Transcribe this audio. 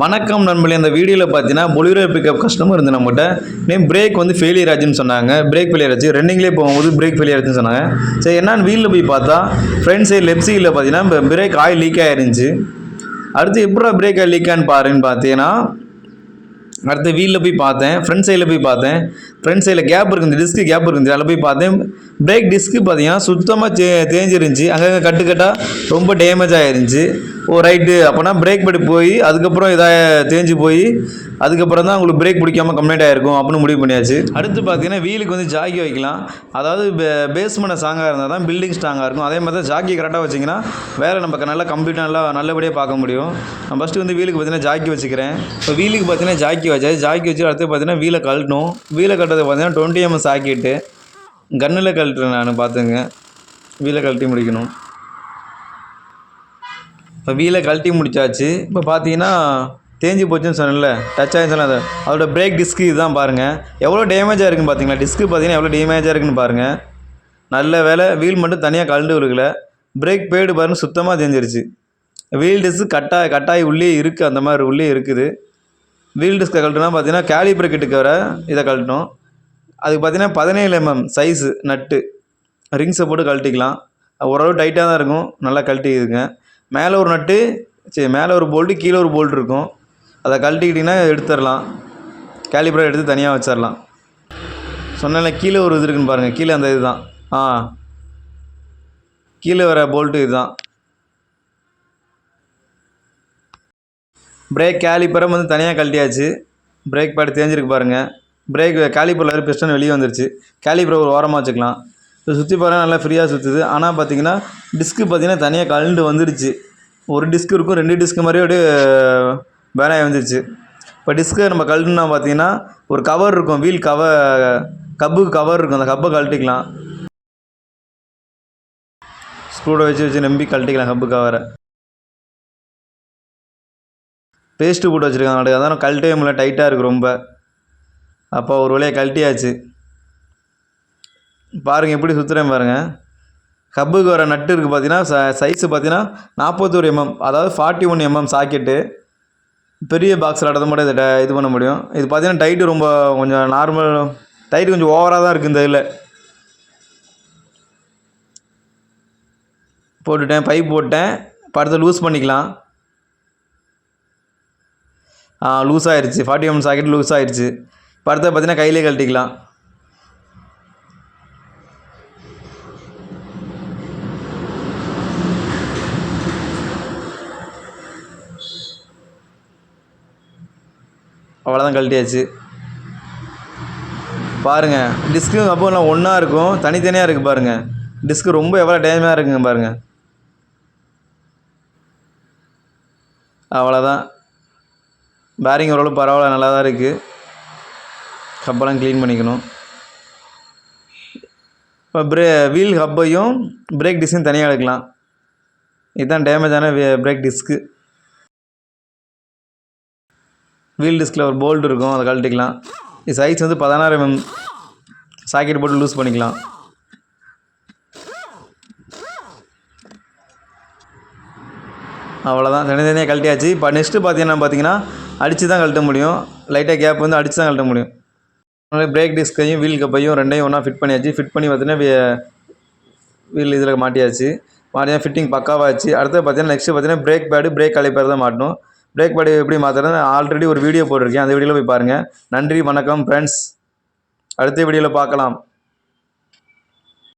வணக்கம் நண்பர்களே. இந்த வீடியோவில் பார்த்தீங்கன்னா பொலிரோ பிக்கப் கஸ்டமர் இருந்து நம்மகிட்ட பிரேக் வந்து ஃபெயிலியர் ஆச்சுன்னு சொன்னாங்க. பிரேக் ஃபெயிலியர் ஆச்சு, ரன்னிங்லேயே போகும்போது பிரேக் ஃபெயிலியர் ஆச்சுன்னு சொன்னாங்க. சரி என்னன்னு வீலில் போய் பார்த்தா ஃப்ரண்ட் சைடு லெஃப்ட் சைடில் பார்த்தீங்கன்னா பிரேக் ஆயில் லீக் ஆயிருந்துச்சு. அடுத்து எப்படா பிரேக் ஆயில் லீக் ஆன்னு பாருன்னு பார்த்தீங்கன்னா அடுத்து வீலில் போய் பார்த்தேன், ஃப்ரண்ட் சைடில் போய் பார்த்தேன். ஃப்ரண்ட் சைடில் கேப் இருக்குது, இந்த டிஸ்க்கு கேப் இருக்குது, அதில் போய் பார்த்தேன். பிரேக் டிஸ்க்கு பார்த்தீங்கன்னா சுத்தமாக தேஞ்சிருந்துச்சு. அங்கங்கே கட்டுக்கட்டாக ரொம்ப டேமேஜ் ஆகிருந்துச்சு. ஓ ரைட்டு, அப்போனா பிரேக் படி போய் அதுக்கப்புறம் இதாக தேஞ்சு போய் அதுக்கப்புறம் தான் உங்களுக்கு பிரேக் பிடிக்காமல் கம்ப்ளைண்ட் ஆகிருக்கும் அப்படின்னு முடிவு பண்ணியாச்சு. அடுத்து பார்த்தீங்கன்னா வீலுக்கு வந்து ஜாக்கி வைக்கலாம். அதாவது பேஸ்மெண்ட் ஸ்ட்ராங்காக இருந்தால் தான் பில்டிங் ஸ்ட்ராங்காக இருக்கும். அதே மாதிரி தான் ஜாக்கி கரெக்டாக வச்சிங்கன்னா வேலை நமக்கு நல்லா கம்ப்ளீட்டாக நல்லபடியாக பார்க்க முடியும். நான் ஃபஸ்ட்டு வந்து வீலுக்கு பார்த்தீங்கன்னா ஜாக்கி வச்சுக்கிறேன். இப்போ வீலுக்கு பார்த்தீங்கன்னா ஜாக்கி வச்சாச்சு. ஜாக்கி வச்சு அடுத்து பார்த்தீங்கன்னா வீலை கழட்டணும். வீலை கட்டுறது பார்த்தீங்கன்னா 20 mm சாக்கிட்டு கன்னில் கழட்டுறேன் நான். பார்த்துங்க, வீலை கழட்டி முடிக்கணும். இப்போ வீலை கழட்டி முடிச்சாச்சு. இப்போ பார்த்தீங்கன்னா தேஞ்சு போச்சுன்னு சொன்னேன்ல, டச் ஆகிடுச்சுன்னா அதோட பிரேக் டிஸ்க்கு இதுதான் பாருங்கள். எவ்வளோ டேமேஜாக இருக்குன்னு பார்த்தீங்களா? டிஸ்க்கு பார்த்தீங்கன்னா எவ்வளோ டேமேஜாக இருக்குன்னு பாருங்கள். நல்ல வேலை வீல் மட்டும் தனியாக கழண்டு விழுகல. பிரேக் பேடு பாருங்கள் சுத்தமாக தேஞ்சிருச்சு. வீல் டிஸ்க்கு கட்டாகி உள்ளே இருக்குது, அந்த மாதிரி உள்ளே இருக்குது. வீல் டிஸ்க்கை கழட்டுனா பார்த்தீங்கன்னா கேலிபர் கிட்டுக்கு வர இதை கழட்டணும். அதுக்கு பார்த்தீங்கன்னா 17 mm சைஸு நட்டு ரிங்ஸை போட்டு கழட்டிக்கலாம். ஓரளவு டைட்டாக தான் இருக்கும், நல்லா கழட்டிக்குதுங்க. மேலே ஒரு நட்டு, சரி மேலே ஒரு போல்ட்டு, கீழே ஒரு போல்ட் இருக்கும். அதை கழட்டிக்கிட்டிங்கன்னா எடுத்துடலாம். கேலிபரை எடுத்து தனியாக வச்சிடலாம். சொன்னால கீழே ஒரு இது இருக்குன்னு பாருங்கள். கீழே அந்த இது தான், கீழே வர போல்ட்டு இதுதான். பிரேக் கேலிப்பரை வந்து தனியாக கழட்டியாச்சு. பிரேக் பேடு தேஞ்சிருக்கு பாருங்கள். பிரேக் கேலிப்பரில் பிஸ்டன் வெளியே வந்துருச்சு. கேலிப்பரை ஒரு ஓரமாக வச்சுக்கலாம். இப்போ சுற்றி பாருங்கள், நல்லா ஃப்ரீயாக சுற்றுது. ஆனால் பார்த்தீங்கன்னா டிஸ்க்கு பார்த்தீங்கன்னா தனியாக கழண்டு வந்துருச்சு. ஒரு டிஸ்க் இருக்கும், 2 டிஸ்க்கு மாதிரி அப்படியே பேனாக வந்துருச்சு. இப்போ டிஸ்க்கை நம்ம கழட்டுனா பார்த்தீங்கன்னா ஒரு கவர் இருக்கும், வீல் கப்புக்கு கவர் இருக்கும். அந்த கப்பை கழட்டிக்கலாம். ஸ்க்ரூவை வச்சு நம்பி கழட்டிக்கலாம் கப்பு கவரை. பேஸ்ட்டு போட்டு வச்சுருக்காங்க, அதான் கழட்டவே முடியல, டைட்டாக இருக்குது ரொம்ப. அப்போ ஒரு வழியாக கழட்டியாச்சு. பாருங்கள் எப்படி சுற்றுறேன் பாருங்கள். கப்புக்கு வர நட்டு இருக்குது பார்த்தீங்கன்னா சைஸு பார்த்தீங்கன்னா 41 mm, அதாவது 41 mm சாக்கெட்டு. பெரிய பாக்ஸில் அடுத்த மட்டும் இதை இது பண்ண முடியும். இது பார்த்தீங்கன்னா டைட்டு ரொம்ப கொஞ்சம் நார்மல், டைட்டு கொஞ்சம் ஓவராக தான் இருக்குது. இந்த இதில் போட்டுட்டேன், பைப் போட்டேன். இப்போ அடுத்து லூஸ் பண்ணிக்கலாம். லூஸ் ஆகிடுச்சு, 40 mm சாக்கெட் லூஸ் ஆகிடுச்சு. இப்போ அடுத்து பார்த்தீங்கன்னா கையிலே கழட்டிக்கலாம். அவ்வளோதான், கழட்டியாச்சு. பாருங்கள் டிஸ்க்கு அப்போலாம் ஒன்றா இருக்கும், தனித்தனியாக இருக்குது பாருங்கள். டிஸ்க்கு ரொம்ப எவ்வளோ டேமேஜாக இருக்குங்க பாருங்கள். அவ்வளோதான். பேரிங் ஓரளவு பரவாயில்ல, நல்லா தான் இருக்குது. ஹப்பெல்லாம் க்ளீன் பண்ணிக்கணும். இப்போ வீல் ஹப்பையும் பிரேக் டிஸ்க்கும் தனியாக எடுக்கலாம். இதுதான் டேமேஜான பிரேக் டிஸ்க்கு. வீல் டிஸ்கில் ஒரு போல்ட் இருக்கும், அதை கழட்டிக்கலாம். இது சைஸ் வந்து 16 mm சாக்கெட் போட்டு லூஸ் பண்ணிக்கலாம். அவ்வளோதான், தனித்தனியாக கழட்டியாச்சு. இப்போ நெக்ஸ்ட்டு பார்த்தீங்கன்னா அடித்து தான் கழட்ட முடியும். லைட்டாக கேப் வந்து அடித்து தான் கழட்ட முடியும். அதனால் பிரேக் டிஸ்கையும் வீல் கப்பையும் ரெண்டையும் ஒன்றா ஃபிட் பண்ணியாச்சு. ஃபிட் பண்ணி பார்த்தீங்கன்னா வீல் இதில் மாட்டியாச்சு. ஃபிட்டிங் பக்காவாச்சு. அடுத்து பார்த்தீங்கன்னா நெக்ஸ்ட்டு பார்த்தீங்கன்னா பிரேக் பேடு, பிரேக் காலிப்பர் தான் மாட்டணும். பிரேக் பேடு எப்படி மாற்றுறது ஆல்ரெடி ஒரு வீடியோ போட்டிருக்கேன், அந்த வீடியோவில் போய் பாருங்கள். நன்றி, வணக்கம் ஃப்ரெண்ட்ஸ். அடுத்த வீடியோவில் பார்க்கலாம்.